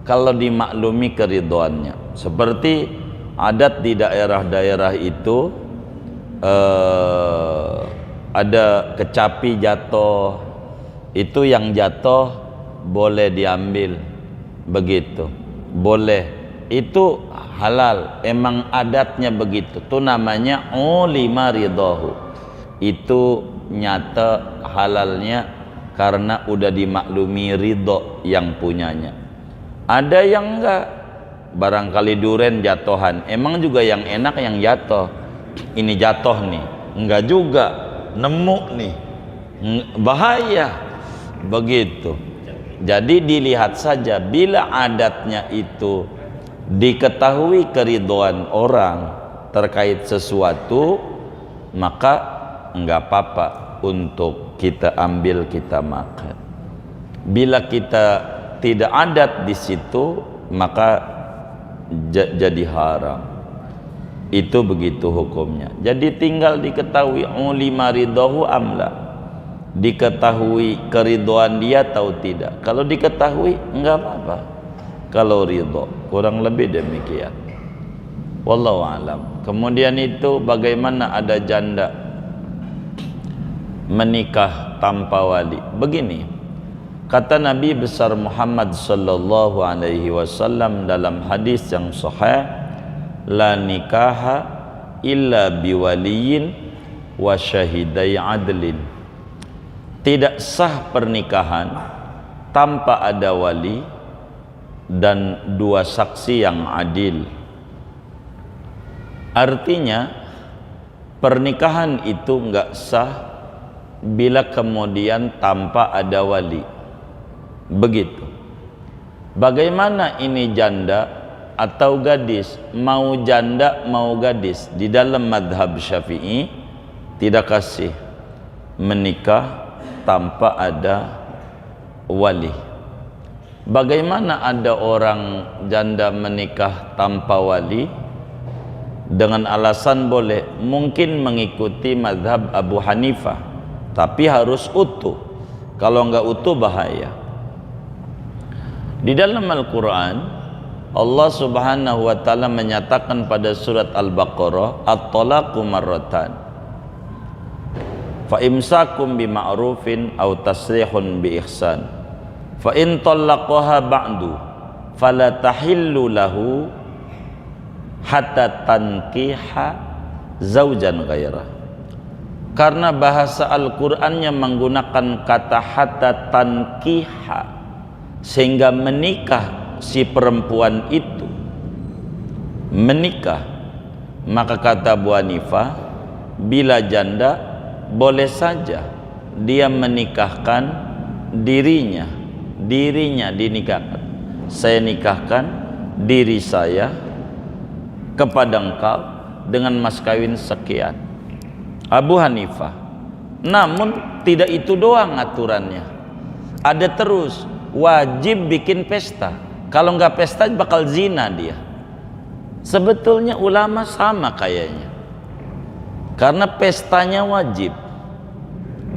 kalau dimaklumi keridhaannya. Seperti adat di daerah-daerah itu, ada kecapi jatuh, itu yang jatuh boleh diambil, begitu, boleh, itu halal, emang adatnya begitu. Itu namanya ulima ridahu, itu nyata halalnya karena udah dimaklumi ridho yang punyanya. Ada yang enggak, barangkali duren jatuhan, emang juga yang enak yang jatuh, ini jatuh nih, enggak juga, nemu nih, bahaya, begitu. Jadi dilihat saja, bila adatnya itu diketahui keridhaan orang terkait sesuatu, maka enggak apa-apa untuk kita ambil, kita makan. Bila kita tidak adat di situ, maka jadi haram. Itu begitu hukumnya. Jadi tinggal diketahui ulima ridahu amla, diketahui keridhaan dia atau tidak. Kalau diketahui enggak apa-apa, kalau ridho, kurang lebih demikian. Wallahu alam. Kemudian itu bagaimana ada janda menikah tanpa wali? Begini, kata Nabi besar Muhammad sallallahu alaihi wasallam dalam hadis yang sahih, la nikaha illa biwaliyin wa syahidai adlin. Tidak sah pernikahan tanpa ada wali dan 2 saksi yang adil. Artinya pernikahan itu enggak sah bila kemudian tanpa ada wali. Begitu. Bagaimana ini janda atau gadis, mau janda mau gadis, di dalam madhab Syafi'i tidak kasih menikah tanpa ada wali. Bagaimana ada orang janda menikah tanpa wali? Dengan alasan boleh, mungkin mengikuti madhab Abu Hanifah, tapi harus utuh. Kalau enggak utuh bahaya. Di dalam Al-Quran Allah Subhanahu wa taala menyatakan pada surat Al-Baqarah, at-talaqu marratan. Fa imsakum bima'rufin aw tasrihun bi ihsan. Fa in talaqaha ba'du fala tahillu lahu hatta tankiha zaujan ghairah. Karena bahasa Al-Qur'annya menggunakan kata hatta tankiha, sehingga menikah si perempuan itu menikah, maka kata Abu Hanifah, bila janda boleh saja dia menikahkan dirinya dinikahkan. Saya nikahkan diri saya kepada engkau dengan mas kawin sekian. Abu Hanifah. Namun tidak itu doang aturannya, ada terus wajib bikin pesta. Kalau nggak pesta bakal zina dia. Sebetulnya ulama sama kayaknya, karena pestanya wajib.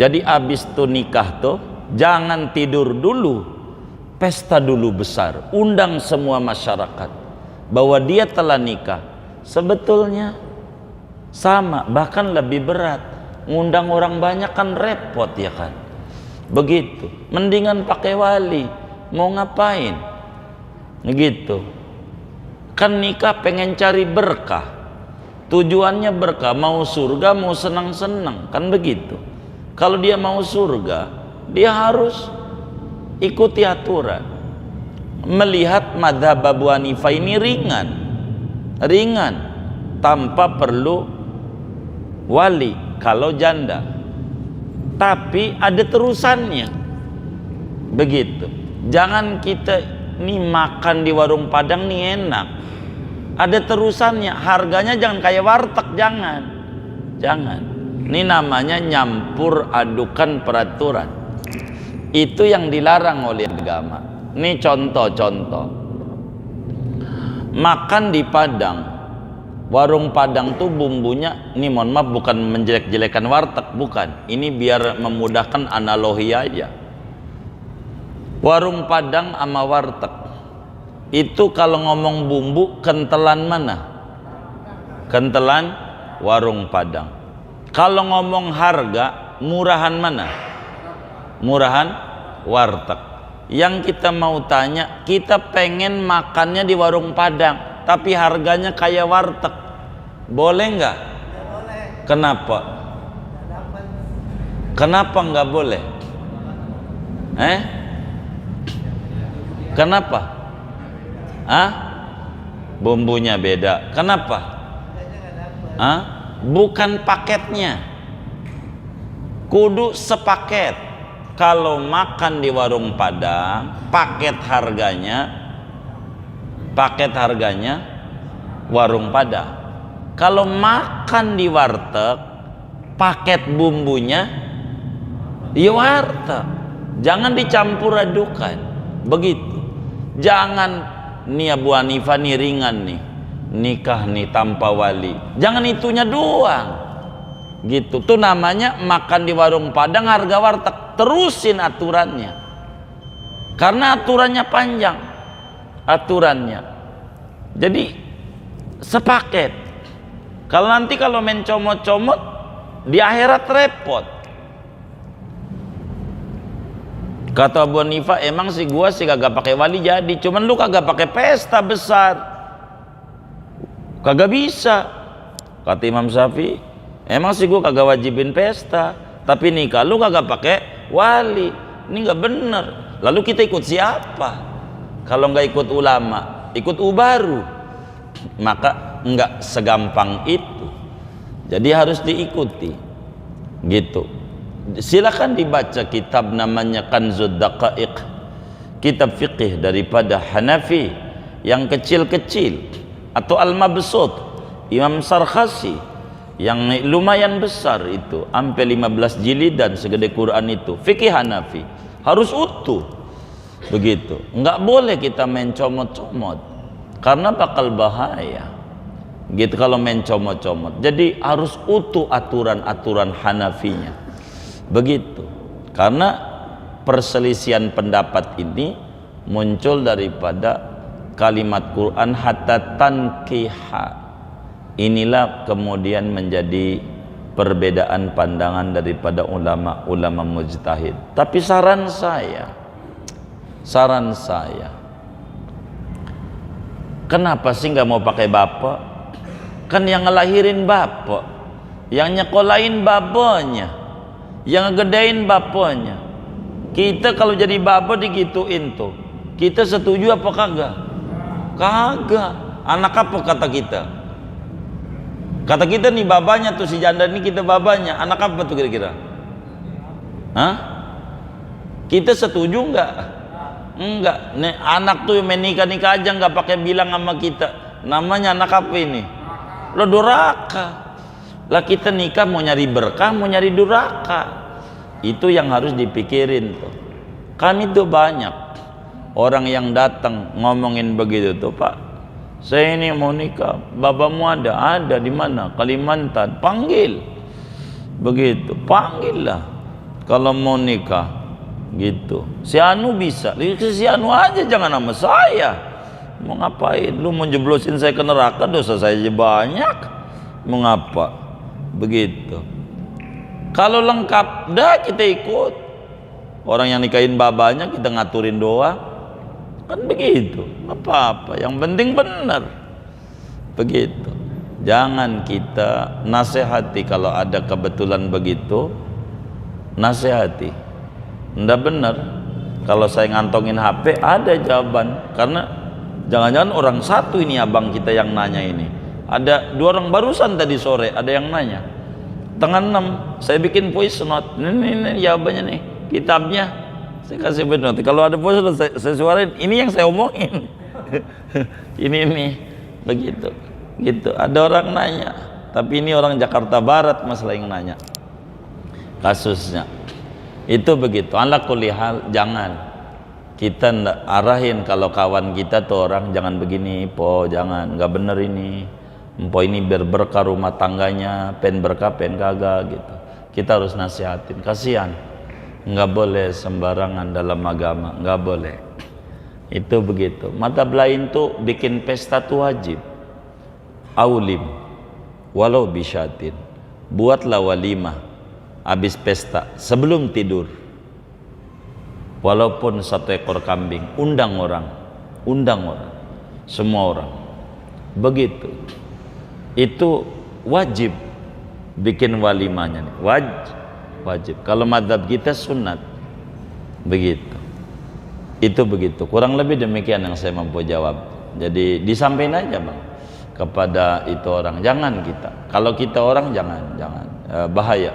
Jadi abis tuh nikah tuh jangan tidur dulu, pesta dulu besar, undang semua masyarakat bahwa dia telah nikah. Sebetulnya sama, bahkan lebih berat. Ngundang orang banyak kan repot ya kan. Begitu, mendingan pakai wali. Mau ngapain? Gitu kan, nikah pengen cari berkah, tujuannya berkah, mau surga mau senang-senang kan begitu. Kalau dia mau surga, dia harus ikuti aturan. Melihat madhab Abu Hanifah ini ringan tanpa perlu wali kalau janda, tapi ada terusannya begitu. Jangan kita nih makan di warung Padang nih enak, ada terusannya, harganya jangan kayak warteg, jangan. Ini namanya nyampur adukan peraturan. Itu yang dilarang oleh agama. Ini contoh-contoh. Makan di Padang, warung Padang tuh bumbunya, ini mohon maaf bukan menjelek-jelekan warteg, bukan. Ini biar memudahkan analogi aja. Warung Padang sama warteg itu kalau ngomong bumbu kentelan mana? Kentelan warung Padang. Kalau ngomong harga murahan mana? Murahan warteg. Yang kita mau tanya, kita pengen makannya di warung Padang tapi harganya kayak warteg, boleh nggak? Boleh. Kenapa? Kenapa nggak boleh? Kenapa? Bumbunya beda. Kenapa? Bukan paketnya. Kudu sepaket. Kalau makan di warung Padang, paket harganya warung Padang. Kalau makan di warteg, paket bumbunya ya warteg. Jangan dicampur adukan. Begitu. Jangan nih Abu Hanifah nih ringan nih, nikah nih tanpa wali, jangan itunya doang gitu. Tuh namanya makan di warung Padang harga warteg. Terusin aturannya, karena aturannya panjang aturannya. Jadi sepaket. Kalau nanti kalau main comot-comot di akhirat repot. Kata Abu Hanifah, emang sih gua sih kagak pakai wali jadi, cuman lu kagak pakai pesta besar, kagak bisa. Kata Imam Syafi'i, emang sih gua kagak wajibin pesta, tapi nikah lu kagak pakai wali, ini nggak bener. Lalu kita ikut siapa? Kalau nggak ikut ulama, ikut ubaru, maka nggak segampang itu. Jadi harus diikuti, gitu. Silakan dibaca kitab namanya Kanzud Daqaiq, kitab fikih daripada Hanafi yang kecil-kecil, atau Al-Mabsut Imam Sarkhasi yang lumayan besar itu, sampai 15 jilidan segede Quran itu, fikih Hanafi harus utuh begitu. Enggak boleh kita main comot-comot karena bakal bahaya gitu kalau main comot-comot. Jadi harus utuh aturan-aturan Hanafinya begitu. Karena perselisihan pendapat ini muncul daripada kalimat Quran hatta tankiha. Inilah kemudian menjadi perbedaan pandangan daripada ulama mujtahid. Tapi saran saya, kenapa sih nggak mau pakai bapak? Kan yang ngelahirin bapak, yang nyekolahin bapaknya, yang ngegedein bapaknya. Kita kalau jadi bapak digituin tuh, kita setuju apa kagak? Kagak. Anak apa kata kita? Kata kita nih babanya tuh si janda ini, kita babanya. Anak apa tuh kira-kira? Hah? Kita setuju nggak? Enggak. Nih anak tuh main nikah-nikah aja nggak pakai bilang sama kita. Namanya anak apa ini? Lo duraka. Lah kita nikah mau nyari berkah, mau nyari duraka. Itu yang harus dipikirin tuh. Kami tuh banyak orang yang datang ngomongin begitu tuh, Pak, saya ini mau nikah, bapakmu ada di mana? Kalimantan. Panggil begitu, panggil lah kalau mau nikah gitu. Si Anu bisa, si Anu aja, jangan sama saya. Mau ngapain? Lu mau jeblosin saya ke neraka, dosa saya aja banyak. Mau ngapa? Begitu. Kalau lengkap, dah kita ikut. Orang yang nikahin babanya kita ngaturin doa, kan begitu. Apa-apa, yang penting benar. Begitu. Jangan kita nasihati kalau ada kebetulan begitu, nasihati. Nggak benar. Kalau saya ngantongin HP ada jawaban, karena jangan-jangan orang satu ini abang kita yang nanya ini. Ada 2 orang barusan tadi sore ada yang nanya. Tengah 6 saya bikin voice note, ini jawabannya nih, kitabnya saya kasih voice note. Kalau ada voice note saya suarain, ini yang saya omongin. ini begitu gitu. Ada orang nanya, tapi ini orang Jakarta Barat masalah yang nanya kasusnya itu begitu. Ala kulli hal, jangan kita arahin kalau kawan kita tuh orang, jangan begini po, jangan, nggak bener ini empo, ini biar berkah rumah tangganya, pen berkah pen kagak gitu. Kita harus nasihatin, kasihan. Nggak boleh sembarangan dalam agama, nggak boleh. Itu begitu. Madhab lain tuh bikin pesta tuh wajib. Aulim walau bisyatin, buatlah walimah habis pesta sebelum tidur, walaupun 1 ekor kambing. Undang orang, semua orang begitu. Itu wajib bikin walimahnya nih. Wajib. Kalau madhab kita sunat begitu. Itu begitu, kurang lebih demikian yang saya mampu jawab. Jadi disampaikan aja bang kepada itu orang, jangan kita, kalau kita orang jangan bahaya.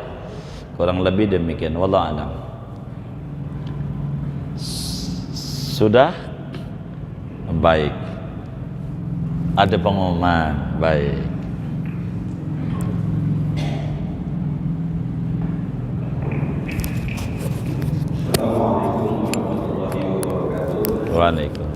Kurang lebih demikian, wallahu a'lam. Sudah baik, ada pengumuman. Baik, Waalaikumsalam.